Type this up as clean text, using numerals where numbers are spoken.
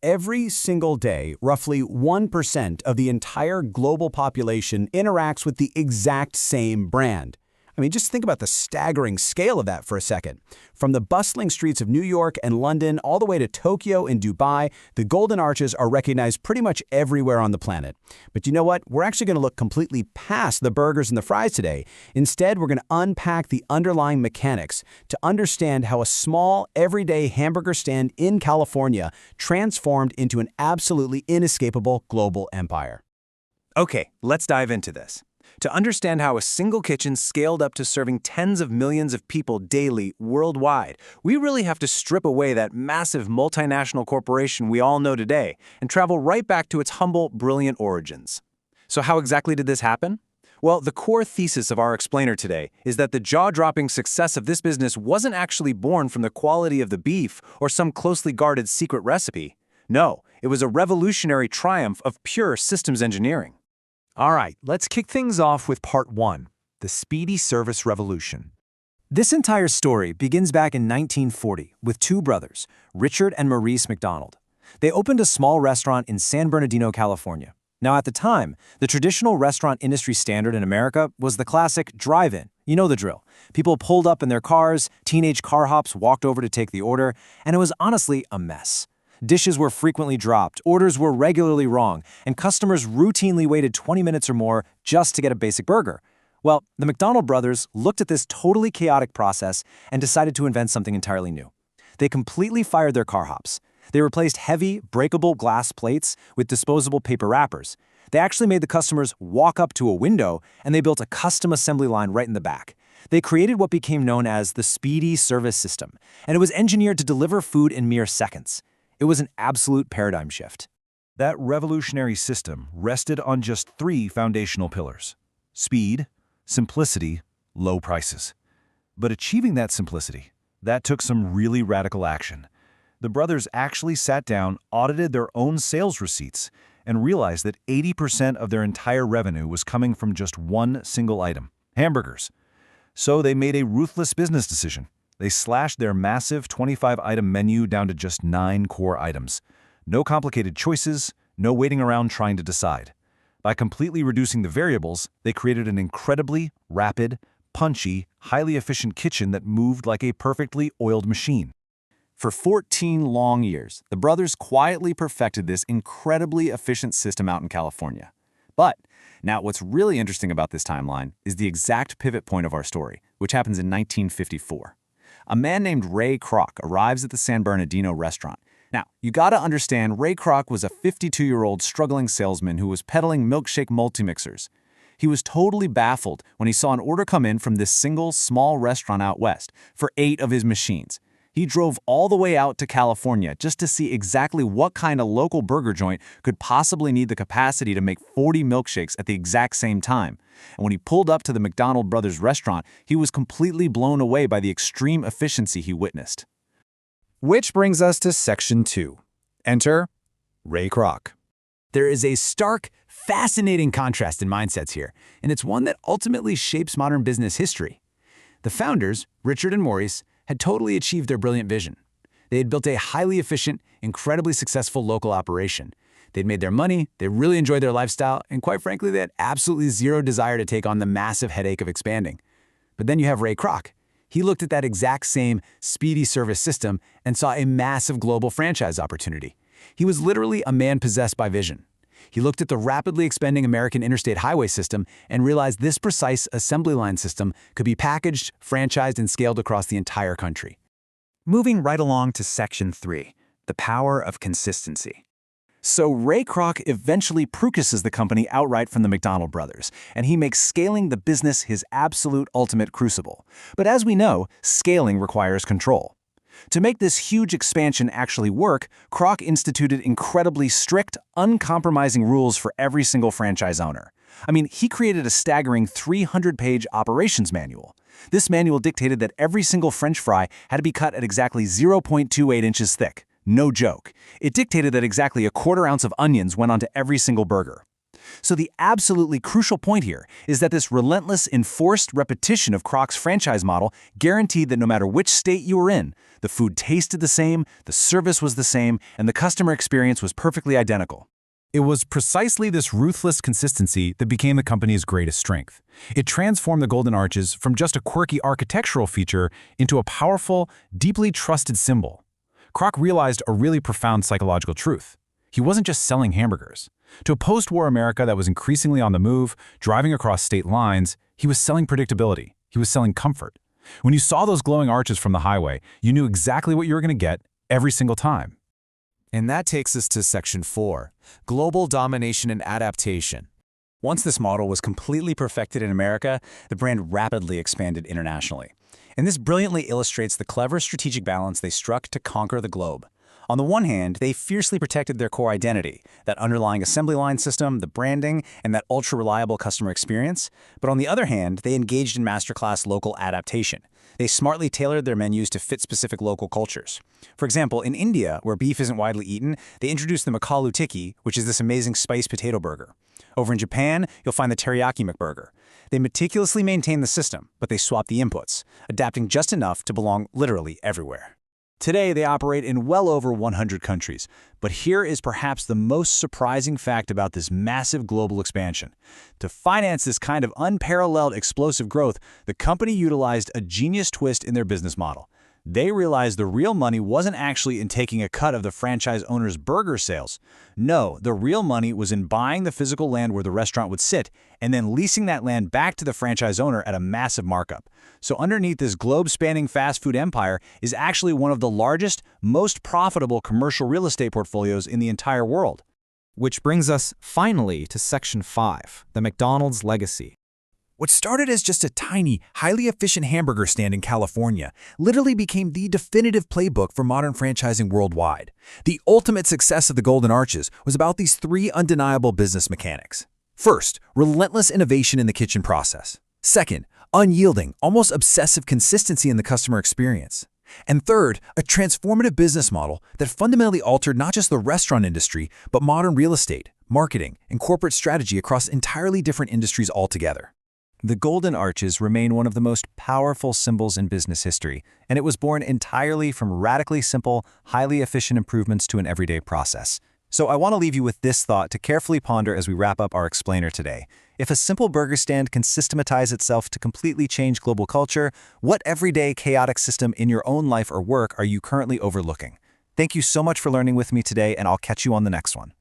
Every single day, roughly 1% of the entire global population interacts with the exact same brand. I mean, just think about the staggering scale of that for a second. From the bustling streets of New York and London all the way to Tokyo and Dubai, the Golden Arches are recognized pretty much everywhere on the planet. But you know what? We're actually going to look completely past the burgers and the fries today. Instead, we're going to unpack the underlying mechanics to understand how a small, everyday hamburger stand in California transformed into an absolutely inescapable global empire. Okay, let's dive into this. To understand how a single kitchen scaled up to serving tens of millions of people daily worldwide, we really have to strip away that massive multinational corporation we all know today and travel right back to its humble, brilliant origins. So how exactly did this happen? Well, the core thesis of our explainer today is that the jaw-dropping success of this business wasn't actually born from the quality of the beef or some closely guarded secret recipe. No, it was a revolutionary triumph of pure systems engineering. All right, let's kick things off with part 1, the speedy service revolution. This entire story begins back in 1940 with two brothers, Richard and Maurice McDonald. They opened a small restaurant in San Bernardino, California. Now, at the time, the traditional restaurant industry standard in America was the classic drive-in. You know the drill. People pulled up in their cars, teenage car hops walked over to take the order, and it was honestly a mess. Dishes were frequently dropped, orders were regularly wrong, and customers routinely waited 20 minutes or more just to get a basic burger. Well, the McDonald brothers looked at this totally chaotic process and decided to invent something entirely new. They completely fired their car hops. They replaced heavy, breakable glass plates with disposable paper wrappers. They actually made the customers walk up to a window, and they built a custom assembly line right in the back. They created what became known as the speedy service system, and it was engineered to deliver food in mere seconds. It was an absolute paradigm shift. That revolutionary system rested on just 3 foundational pillars: speed, simplicity, low prices. But achieving that simplicity, that took some really radical action. The brothers actually sat down, audited their own sales receipts, and realized that 80% of their entire revenue was coming from just one single item: hamburgers. So they made a ruthless business decision. They slashed their massive 25-item menu down to just 9 core items. No complicated choices, no waiting around trying to decide. By completely reducing the variables, they created an incredibly rapid, punchy, highly efficient kitchen that moved like a perfectly oiled machine. For 14 long years, the brothers quietly perfected this incredibly efficient system out in California. But now what's really interesting about this timeline is the exact pivot point of our story, which happens in 1954. A man named Ray Kroc arrives at the San Bernardino restaurant. Now, you gotta understand, Ray Kroc was a 52-year-old struggling salesman who was peddling milkshake multimixers. He was totally baffled when he saw an order come in from this single small restaurant out west for 8 of his machines. He drove all the way out to California just to see exactly what kind of local burger joint could possibly need the capacity to make 40 milkshakes at the exact same time. And when he pulled up to the McDonald brothers restaurant, he was completely blown away by the extreme efficiency he witnessed. Which brings us to section 2. Enter Ray Kroc. There is a stark, fascinating contrast in mindsets here, and it's one that ultimately shapes modern business history. The founders, Richard and Maurice, had totally achieved their brilliant vision. They had built a highly efficient, incredibly successful local operation. They'd made their money, they really enjoyed their lifestyle, and quite frankly, they had absolutely zero desire to take on the massive headache of expanding. But then you have Ray Kroc. He looked at that exact same speedy service system and saw a massive global franchise opportunity. He was literally a man possessed by vision. He looked at the rapidly expanding American interstate highway system and realized this precise assembly line system could be packaged, franchised, and scaled across the entire country. Moving right along to section 3, the power of consistency. So Ray Kroc eventually purchases the company outright from the McDonald brothers, and he makes scaling the business his absolute ultimate crucible. But as we know, scaling requires control. To make this huge expansion actually work, Kroc instituted incredibly strict, uncompromising rules for every single franchise owner. I mean, he created a staggering 300-page operations manual. This manual dictated that every single French fry had to be cut at exactly 0.28 inches thick. No joke. It dictated that exactly a 1/4 ounce of onions went onto every single burger. So the absolutely crucial point here is that this relentless, enforced repetition of Kroc's franchise model guaranteed that no matter which state you were in, the food tasted the same, the service was the same, and the customer experience was perfectly identical. It was precisely this ruthless consistency that became the company's greatest strength. It transformed the Golden Arches from just a quirky architectural feature into a powerful, deeply trusted symbol. Kroc realized a really profound psychological truth. He wasn't just selling hamburgers. To a post-war America that was increasingly on the move, driving across state lines, he was selling predictability. He was selling comfort. When you saw those glowing arches from the highway, you knew exactly what you were going to get every single time. And that takes us to Section 4, Global Domination and Adaptation. Once this model was completely perfected in America, the brand rapidly expanded internationally. And this brilliantly illustrates the clever strategic balance they struck to conquer the globe. On the one hand, they fiercely protected their core identity, that underlying assembly line system, the branding, and that ultra-reliable customer experience. But on the other hand, they engaged in masterclass local adaptation. They smartly tailored their menus to fit specific local cultures. For example, in India, where beef isn't widely eaten, they introduced the Makalu Tikki, which is this amazing spiced potato burger. Over in Japan, you'll find the Teriyaki McBurger. They meticulously maintained the system, but they swapped the inputs, adapting just enough to belong literally everywhere. Today, they operate in well over 100 countries, but here is perhaps the most surprising fact about this massive global expansion. To finance this kind of unparalleled explosive growth, the company utilized a genius twist in their business model. They realized the real money wasn't actually in taking a cut of the franchise owner's burger sales. No, the real money was in buying the physical land where the restaurant would sit and then leasing that land back to the franchise owner at a massive markup. So underneath this globe-spanning fast food empire is actually one of the largest, most profitable commercial real estate portfolios in the entire world. Which brings us, finally, to Section 5, the McDonald's legacy. What started as just a tiny, highly efficient hamburger stand in California literally became the definitive playbook for modern franchising worldwide. The ultimate success of the Golden Arches was about these three undeniable business mechanics. First, relentless innovation in the kitchen process. Second, unyielding, almost obsessive consistency in the customer experience. And third, a transformative business model that fundamentally altered not just the restaurant industry, but modern real estate, marketing, and corporate strategy across entirely different industries altogether. The Golden Arches remain one of the most powerful symbols in business history, and it was born entirely from radically simple, highly efficient improvements to an everyday process. So I want to leave you with this thought to carefully ponder as we wrap up our explainer today. If a simple burger stand can systematize itself to completely change global culture, what everyday chaotic system in your own life or work are you currently overlooking? Thank you so much for learning with me today, and I'll catch you on the next one.